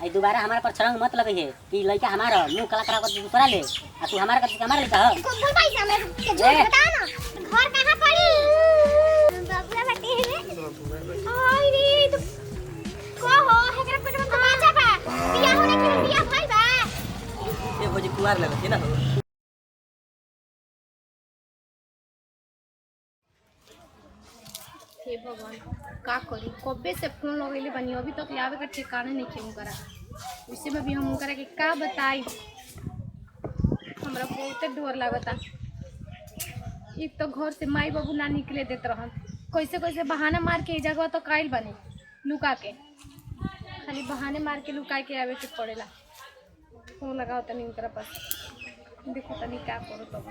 आई दोबारा हमारा पर छरंग मत लगे है कि लड़का हमारा मुंह काला करा कर दूसरा ले आ तू हमारा कर हमारा लेता है को बोल भाई हमें के झूठ बता ना घर कहां पड़ी बाबूला बेटी है आई रे तो को हो हेकरा पेट में तमाचा बा बियाह होने के बियाह भाई बा ये भोजी कुमार लगत है ना हो। हे भगवान का करी कबे से फोन लगेले बनी अभी तक आवे का ठिकाना नहीं क्यों करा उसे में भी हम करा के का बताई हमरा बहुत डर लागता। एक तो घर से माई बाबू ना निकले देत रहन कैसे कैसे बहाना मार के जगह तो काइल बने लुका के खाली बहाने मार के लुका के आवे के पड़ेला। फोन लगाओ तनी उनकरा पास देखो तनी क्या करो तब।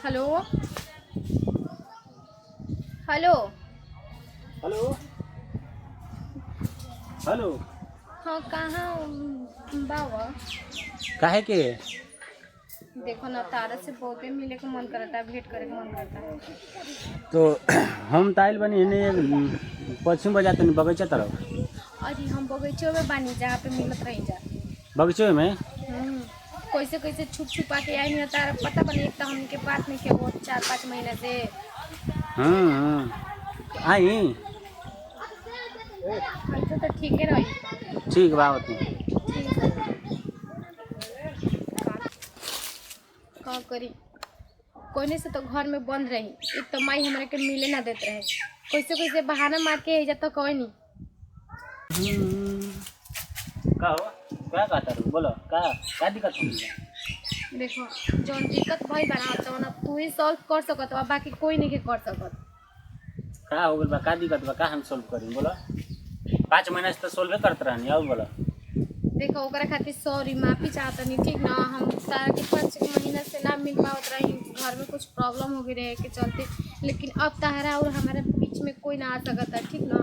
हेलो हेलो हेलो हेलो हाँ कहाँ बाबा काहे के देखो ना तारा से बहुते मिले के मन करता है भेंट करे के मन करता है। तो हम ताइल बनी इन्हें पश्चिम बाजार तनी बगीचा तरफ अरे हम बगीचे में बानी जहाँ पे मिलत रही जा बगीचे में कैसे कैसे छुप छुपा के आई नहीं तारा पता बने एक तो हमके बात नहीं किया बहुत 4-5 महीने से। आई तो ठीक है रही ठीक बात का करी कोने से तो घर में बंद रही एक तो माई हमारे के मिले ना देते रहे कैसे कैसे बहाना मार के जा तो कोई नहीं। का हो क्या कहता रू बोलो का दिक्कत हो देखो जौन दिक्कत भई बना तो ना तू ही सॉल्व कर सकत बा बाकी कोई नहीं के कर सकत। का हो गइल बा का दिक्कत बा का हम सॉल्व करी बोलो 5 महीना से तो सॉल्व करत रहनी और बोलो। देखो ओकरा खातिर सॉरी माफी चाहतनी ठीक ना हम तारा के 5 महीना से ना मिल पावत रही घर में कुछ प्रॉब्लम हो गई रहे के चलते लेकिन अब तारा और हमारे बीच में कोई ना आ सकता ठीक ना।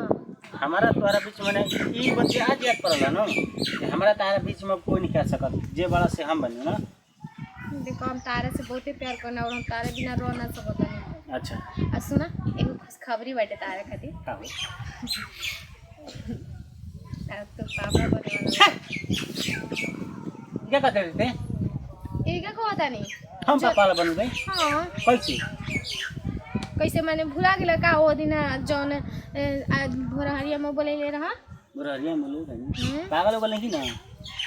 हमारा तुम्हारा बीच में ई बच्चे आज याद पड़ला ना हमारा तारा बीच में कोई नहीं कर सकत जे बड़ा से हम बने ना। देखो हम तारा से बहुते प्यार करना और हम तारे बिना रह ना सकत नहीं। अच्छा आ सुना एगो खुशखबरी बाटे तारा खातिर का हो तो पापा बने वाला क्या कहते थे एका को पता नहीं हम पापा ला बन गए हाँ कैसे कैसे मैंने भुला गेल का वो दिन जौन भोरहरिया में बोले रहा बुरहरिया में लोग हैं पागल हो गए कि ना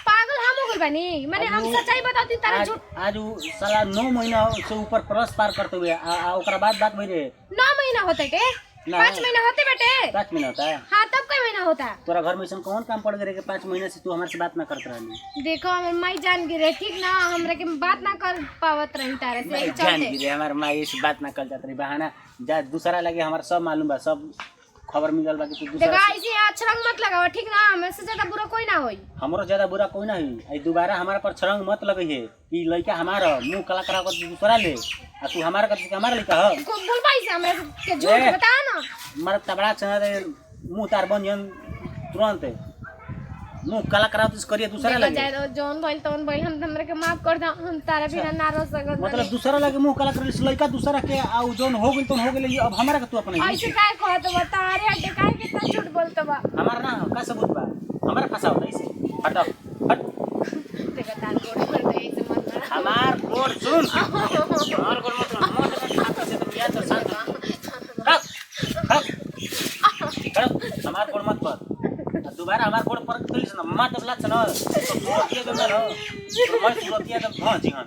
पागल हम हो गए बनी मैंने हम सच्चाई बताती तारा झूठ। आज वो साला 9 महीना से ऊपर परस पार करते हुए ओकरा बाद बात भई रे 9 महीना होते के 5 महीना होते बेटे 5 महीना होता है। हाँ तब कई महीना होता। तोरा घर में ऐसा कौन काम पड़ गए कि 5 महीने से तू हमारे से बात ना करत रहनी। देखो हमारे माई जान गिरे ठीक ना हमरा के बात ना कर पावत रही तारे से जान गिरे हमारे माई से बात ना कर जात रही बहाना जा दूसरा लगे हमारा सब मालूम बा सब खबर मिलल बा कि तू दूसरा देखो ऐसे अछरंग मत लगाओ ठीक ना हमें से ज्यादा बुरा कोई ना होई। हमरो ज्यादा बुरा कोई ना हुई आई दोबारा हमारा पर छरंग मत लगे है कि लड़का हमारा मुंह काला करा कर दूसरा ले आ तू हमारा कर हमारा लड़का ह को बोल भाई से हमें के झूठ बता ना मार तबड़ा चना मुंह तार बन जन तुरंत मुंह काला करा तो करिए दूसरा लगे जाए जौन भइल तौन भइल हम हमरा के माफ कर दा हम तारा बिना ना रह सकत मतलब दूसरा लगे मुंह काला कर लड़का दूसरा के आ जोन हो गइल तो हो गेल अब हमारा के तू अपने ऐसे काय कहत बता अरे हटे काय कितना झूठ बोलत बा हमारा ना का सबूत बा हमारा फसाओ ऐसे हट हट देखा तार गोड़ पर दे ऐसे मत ना हमार गोड़ सुन हमार गोड़ मत मोट खाता से तुम याद कर शांत हट हमार गोड़ मत पर दोबारा हमार गोड़ पर पुलिस ना मार दबला छ न तो ये दे न मैं सुरतिया तो हां जी हां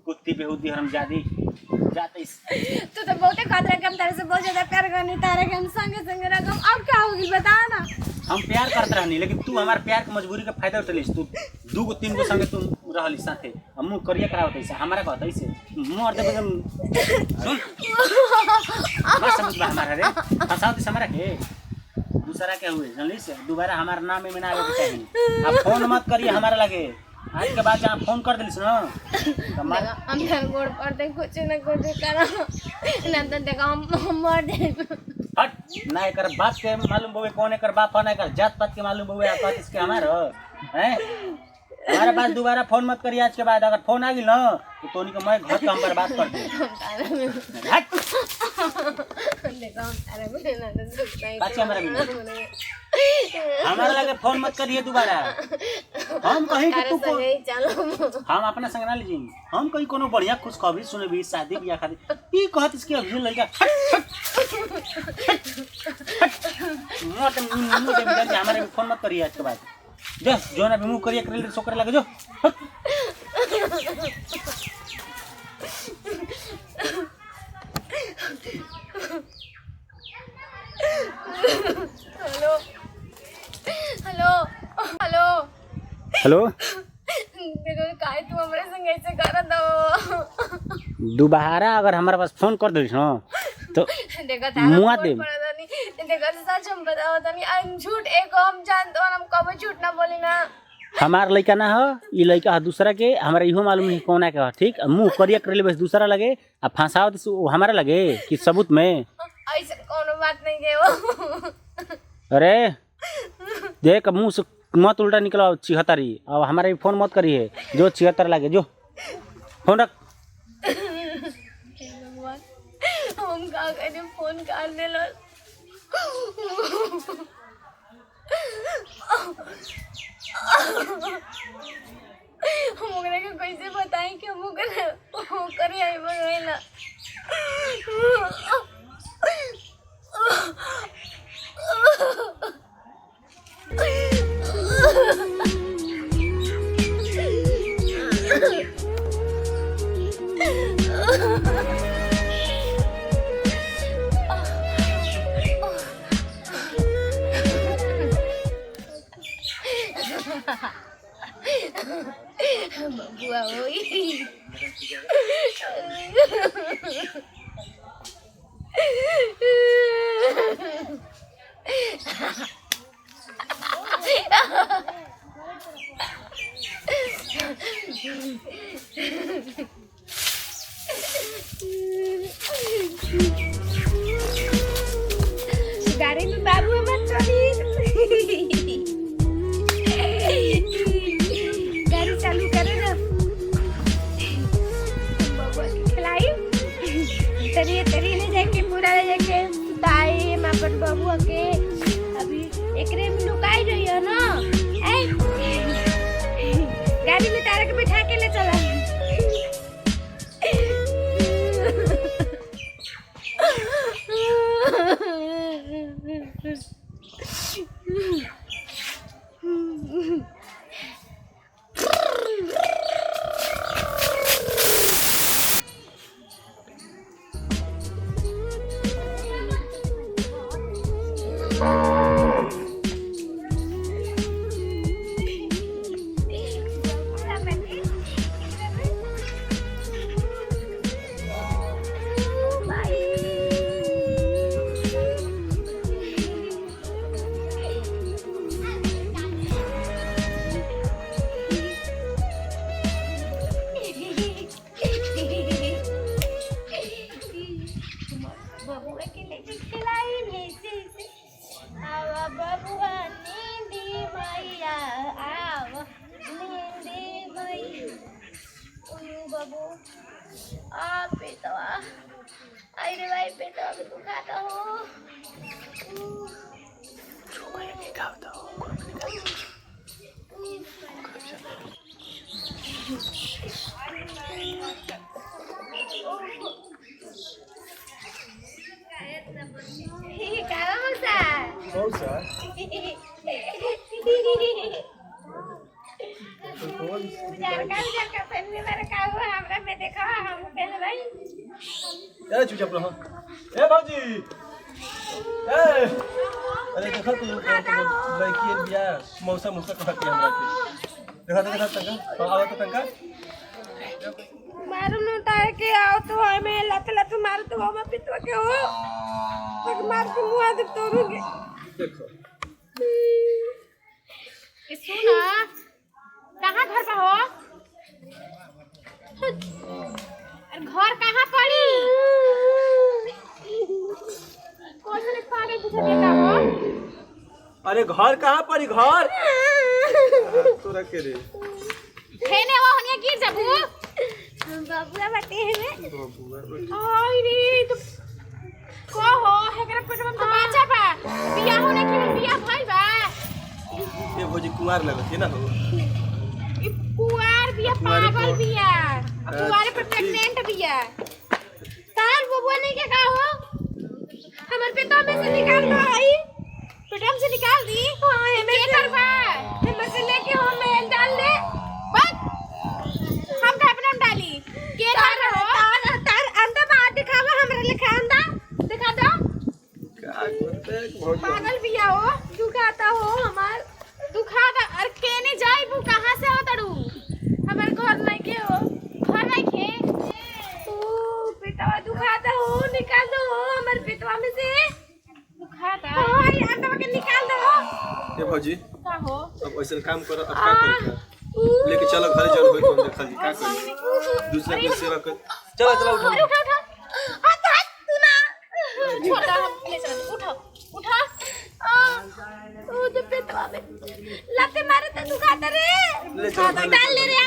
कुत्ती बेहुदी हरामजादी जाते तू तो बहुते खतरा के हम तारे से बहुत ज्यादा प्यार करनी तारे के हम संगे संगे रखम अब क्या होगी बता ना। हम प्यार करते रहनी लेकिन तू हमार प्यार के मजबूरी का फायदा उठलिस तू 2 गो 3 गो संगे तू रहली साथे हम करिया करावत ऐसे हमारा कहत ऐसे मोर दे सुन बस समझ बा हमारा रे फसाओ दिस हमारा के दूसरा क्या हुए जानलिस दोबारा हमारा नाम में ना आवे के चाहिए आप फोन मत करिए हमारा लगे आज के बाद जहाँ फोन कर दिलिस ना हम घर गोड़ पर दे कुछ ना कुछ करा ना तो देखा हम मर जाए हट ना एकर बाप के मालूम बोवे कौन एकर बाप है ना एकर जात पात के मालूम बोवे आप इसके हमार हैं हमारे पास दोबारा फोन मत करिए आज के बाद। अगर फोन आ गई ना तो तोनी को मैं घर काम बर्बाद कर दूँ। हमारे लगे फोन मत करिए दोबारा। हम कहीं कि तू हम अपना संग ना लीजिए। हम कहीं कोनो बढ़िया खुशखबरी सुने भी शादी बियाह खातिर ई कहत इसके अभी लड़का हमारे भी फोन मत करिए आज के बाद। जो जो ना मुंह करिए कर सो करे लगे जो। हेलो हेलो हेलो हेलो देखो काय तू हमरे संग ऐसे करत हो। दोबारा अगर हमारे पास फोन कर दे ना तो देखो मुआ दे। देखो सच हम बताओ तनी झूठ एक हम जानतो हम कबो झूठ ना बोली ना। हमार लड़का ना हो ई लड़का दूसरा के हमारा इहो मालूम नहीं कौन के हो। ठीक मुंह करिया कर ले बस दूसरा लगे आ फंसाओ तो हमारा लगे कि सबूत में ऐसे कोनो बात नहीं है वो। अरे देख मुंह से मत उल्टा निकलो 76 अब हमारे भी फोन मत करिए जो 76 लगे जो फोन रख। हम का करे फोन कर देलो। हम ओकरा के कैसे बताएं कि हम ओकरे आई बगैला। बबुआ ओई गाड़ी में बाबू मत चली। गाड़ी चालू करे ना बबुआ के खिलाई तरी ले जाके पूरा ले जाके दाई में अपन बबुआ के अभी एकरे में लुकाई रही है ना। गाड़ी में तारा के बैठा के ले चला। पेटवा आई रे भाई पेटवा भी दुखाता हो। चुपचाप रहो। ए भौजी ए अरे देखा तू लड़की बिया मौसा कहत के हमरा के देखा तंका आवत तंका मारू न तार के आओ तो हमें लत मारू तो हम पितवा के हो तक मार के मुआ दे तोड़ूंगे। देखो सुना कहाँ घर पे हो? घर कहाँ पड़ी? कौन से पागल पूछा बेटा हो? अरे घर कहाँ पड़ी? घर तोरा के रे हेने वो हनिया गिर जाबू बबुआ बाटे में आई रे तो को हो हेकरा पेट में तो बाचा बा बियाह होने के बियाह भइल बा ये भौजी कुमार लगत है ना हो ई कुआर बिया पागल बिया कुआरे पे प्रेग्नेंट बिया तार बबुआ नहीं के का हो हमर पेट में से निकाल लो आई पेट से निकाल दी हां हमें करवा हमर से लेके हो मैं डाल ले बस हम ढापना डाली के डाल रहो तार अंदर बात दिखावा हमरा लिखा अंदर दिखा दो क्या करते भौजी पागल बिया हो दुखाता हो हमार दुखाता और केने जाई बू कहां से हो तड़ू हमार घर नहीं के हो घर नहीं के ओ पेटवा दुखाता हो निकाल दो हमार पेटवा में से दुखाता हां ये अंदर के निकाल दो ये भौजी का हो अब ऐसा काम करो अब क्या करेगा लेके चलो घर चल होई तो देखा जी क्या करी दूसरे की सेवा कर चलो चलो उठो उठो उठो हाथ हाथ तू ना छोटा ले चल उठो उठा ओ तो पेटवा में लाते मारे तो दुखाता रे ले चलो डाल ले रे